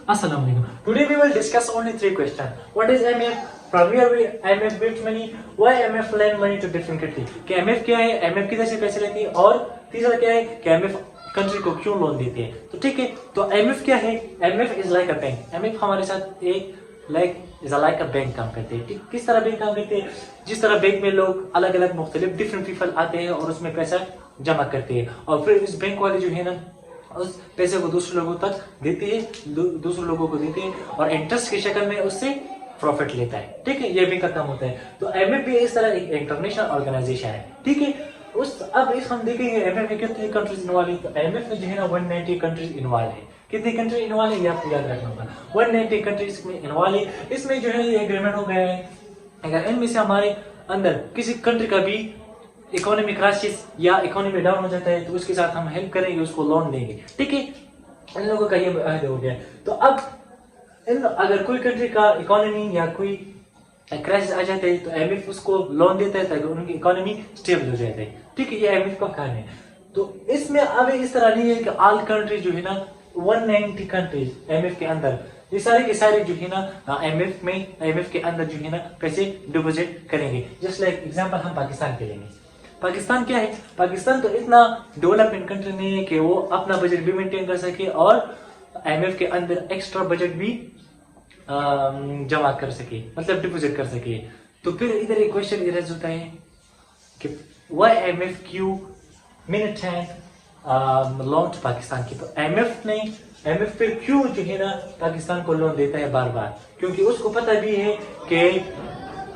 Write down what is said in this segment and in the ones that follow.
Assalamu alaikum. Today we will discuss only three questions. What is IMF? From where we IMF gives money? Why IMF lend money to different country? कि IMF क्या है? IMF किधर से पैसे लेती है? और तीसरा क्या है कि IMF कंट्री को क्यों लोन देती है? तो ठीक है, तो IMF क्या है? IMF is like a bank. IMF हमारे साथ एक like a बैंक काम करते हैं। किस तरह बैंक काम करते हैं? जिस तरह बैंक में लोग अलग अलग मुख्तलिफ डिफरेंट पीपल आते हैं और उसमें पैसा जमा करते हैं और फिर इस बैंक वाले जो है ना उस पैसे को दूसरे लोगों तक देते हैं, दूसरे लोगों को देते हैं और इंटरेस्ट की शक्ल में उससे प्रॉफिट लेता है। ठीक है, ये भी का काम होता है। तो IMF भी इस तरह एक इंटरनेशनल ऑर्गेनाइजेशन है। ठीक है, अब इस हम देखेंगे IMF में कितनी कंट्रीज इन्वॉल्व है। तो IMF में जो है ना 190 कंट्रीज इन्वॉल्व है। कितनी कंट्री इन्वॉल्व है ये आपको याद रखना होगा। 190 कंट्रीज में इन्वॉल्व है। इसमें जो है ये एग्रीमेंट हो गया है, अगर इनमें से हमारे अंदर किसी कंट्री का भी इकोनॉमी क्राइसिस या इकोनॉमी डाउन हो जाता है तो उसके साथ हम हेल्प करेंगे, उसको लोन देंगे। ठीक है, इन लोगों का ये वादा हो गया। तो अब अगर कोई कंट्री का इकोनॉमी या कोई क्राइसिस आ जाता है तो IMF उसको लोन देता है ताकि उनकी इकोनॉमी स्टेबल हो जाता है। ठीक है, ये IMF का काम है। तो इसमें अब इस तरह नहीं है कि ऑल कंट्री जो है ना 190 कंट्रीज IMF के अंदर ये सारे के सारे जो है ना IMF के अंदर जो है ना पैसे डिपॉजिट करेंगे। जस्ट लाइक एग्जांपल हम पाकिस्तान के लेंगे। पाकिस्तान क्या है? पाकिस्तान तो इतना डेवलपमेंट कंट्री नहीं है कि वो अपना बजट भी मेंटेन कर सके और IMF के अंदर एक्स्ट्रा बजट भी जमा कर सके, मतलब डिपॉजिट कर सके। तो फिर इधर एक क्वेश्चन इरेज होता है कि व्हाई IMF क्यों many time loan to Pakistan की। तो IMF फिर क्यों जो है ना पाकिस्तान को लोन देता है बार बार, क्योंकि उसको पता भी है कि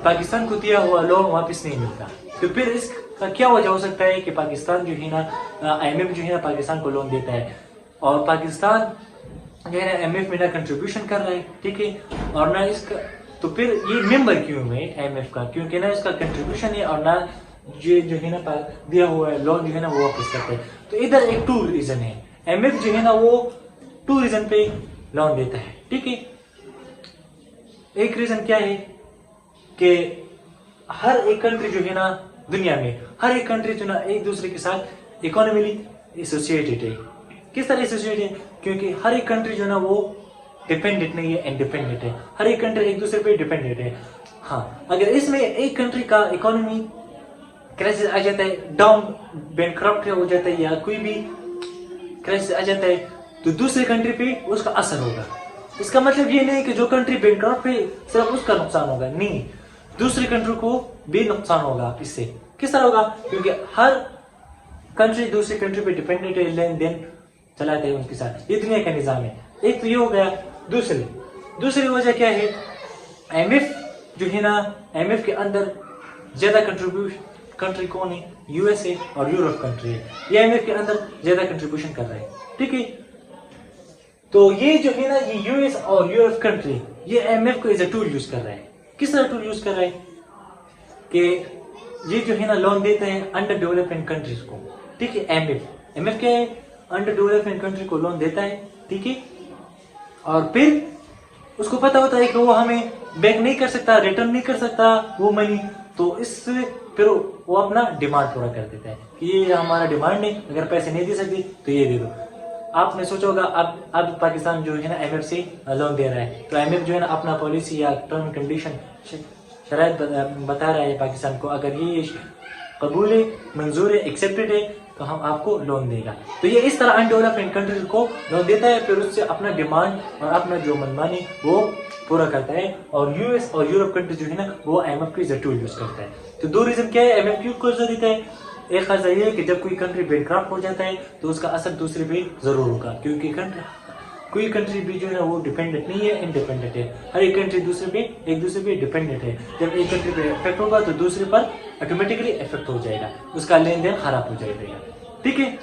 पाकिस्तान को दिया हुआ लोन वापस नहीं मिलता। तो फिर इसका क्या वजह हो सकता है कि पाकिस्तान जो है ना IMF जो है ना पाकिस्तान को लोन देता है और पाकिस्तान जो है ना IMF में ना कंट्रीब्यूशन कर रहा है। ठीक है, और ना इसका तो फिर ये मेंबर क्यों है IMF का, क्योंकि ना इसका कंट्रीब्यूशन है और ना ये जो है ना दिया हुआ लोन जो है ना वो वापस करता है। तो इधर एक टू रीजन है, IMF जो है ना वो टू रीजन पे लोन देता है। ठीक है, एक रीजन क्या है कि हर एक कंट्री जो है ना दुनिया में हर एक कंट्री जो ना एक दूसरे के साथ इकोनॉमिकली एसोसिएटेड है। किस तरह एसोसिएटेड है? क्योंकि हर एक कंट्री जो ना वो डिपेंडेंट नहीं है, इंडिपेंडेंट है। हर एक कंट्री एक दूसरे पे डिपेंडेंट है। हाँ, अगर इसमें एक कंट्री का इकोनॉमी क्राइसिस आ जाता है, डाउन बैंकक्रप्ट हो जाता है या कोई भी क्राइसिस आ जाता है तो दूसरे कंट्री पे उसका असर होगा। इसका मतलब ये नहीं कि जो कंट्री बैंकक्रप्ट है सिर्फ उसका नुकसान होगा, नहीं, दूसरी कंट्री को भी नुकसान होगा इससे। किस तरह होगा? क्योंकि हर कंट्री दूसरी कंट्री पे डिपेंडेंट है, लेन देन चलाते हैं उनके साथ। ये दुनिया का निजाम है। एक तो ये हो गया। दूसरी वजह क्या है? IMF जो है ना IMF के अंदर ज्यादा कंट्री कौन है? USA और यूरोप कंट्री है। ये IMF के अंदर ज्यादा कंट्रीब्यूशन कर रहा है। ठीक है, तो ये जो है ना ये US और यूरोप कंट्री ये IMF को एज अ टूल यूज कर रहा है। किस तरह टूल यूज कर रहा है कि ये जो है ना लोन देते हैं अंडर डेवलपमेंट कंट्रीज को। ठीक है, IMF क्या है? अंडर डेवलपमेंट कंट्री को लोन देता है। ठीक है, और फिर उसको पता होता है कि वो हमें बैंक नहीं कर सकता, रिटर्न नहीं कर सकता वो मनी, तो इससे फिर वो अपना डिमांड पूरा कर देता है कि ये हमारा डिमांड है, अगर पैसे नहीं दे सकते तो ये दे दो। आपने सोचा होगा अब पाकिस्तान जो है ना IMF से लोन दे रहा है तो IMF जो है ना अपना पॉलिसी या टर्म कंडीशन शराइत बता रहा है पाकिस्तान को, अगर ये कबूल है, मंजूर है, एक्सेप्टेड है तो हम आपको लोन देगा। तो ये इस तरह अनडेवलपमेंट कंट्रीज को लोन देता है, फिर उससे अपना डिमांड और अपना जो मनमानी वो पूरा करता है। और US और यूरोप कंट्री जो है ना वो IMF की टूल यूज करता है। तो दो रीजन क्या है IMF क्यों कर्जा देता है? एक कर्जा ये है कि जब कोई कंट्री बैंकक्रप्ट हो जाता है तो उसका असर दूसरे पे जरूर होगा, क्योंकि कोई कंट्री भी जो है वो डिपेंडेंट नहीं है, इंडिपेंडेंट है। हर एक कंट्री एक दूसरे पे डिपेंडेंट है। जब एक कंट्री पे इफेक्ट होगा तो दूसरे पर ऑटोमेटिकली इफेक्ट हो जाएगा, उसका लेन देन खराब हो जाएगा। ठीक है,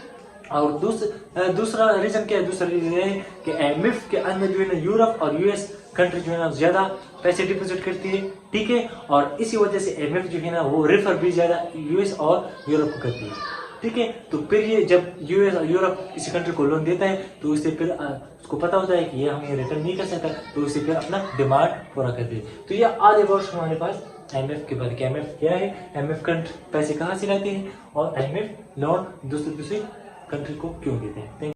और दूसरा रीजन क्या है? दूसरा रीजन है कि IMF के अंदर जो है ना यूरोप और US कंट्री जो है ना ज्यादा पैसे डिपॉजिट करती है। ठीक है, और इसी वजह से IMF जो है ना वो रेफर भी ज्यादा US और यूरोप को करती है। ठीक है, तो फिर ये जब US और यूरोप किसी कंट्री को लोन देता है तो उससे फिर उसको पता होता है कि ये हमें रिटर्न नहीं कर सकता, तो उससे फिर अपना डिमांड पूरा करती है। तो ये आधे वर्ष हमारे पास IMF के बाद IMF क्या है, IMF कंट्री पैसे कहाँ से लाते हैं और IMF लोन दूसरी कंट्री को क्यों देते हैं।